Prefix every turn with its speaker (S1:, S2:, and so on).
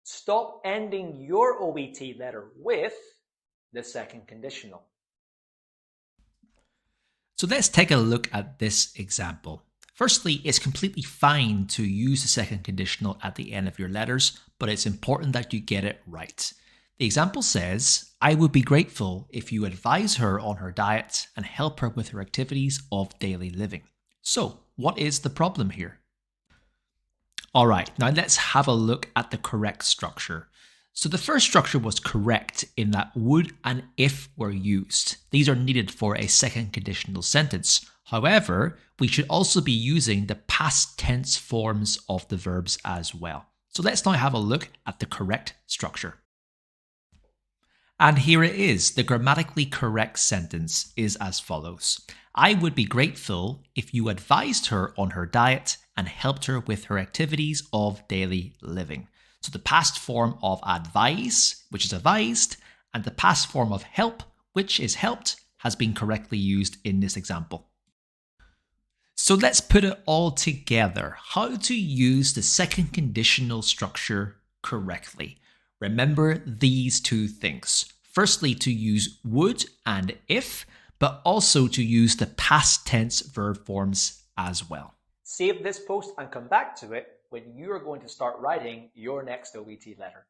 S1: stop ending your OET letter with the second conditional.
S2: So let's take a look at this example. Firstly, it's completely fine to use the second conditional at the end of your letters, but it's important that you get it right. The example says, I would be grateful if you advise her on her diet and help her with her activities of daily living. So, what is the problem here? Alright, now let's have a look at the correct structure. So the first structure was correct in that would and if were used. These are needed for a second conditional sentence. However, we should also be using the past tense forms of the verbs as well. So let's now have a look at the correct structure. And here it is. The grammatically correct sentence is as follows. I would be grateful if you advised her on her diet and helped her with her activities of daily living. So the past form of advise, which is advised, and the past form of help, which is helped, has been correctly used in this example. So let's put it all together. How to use the second conditional structure correctly. Remember these two things. Firstly, to use would and if, but also to use the past tense verb forms as well.
S1: Save this post and come back to it when you are going to start writing your next OET letter.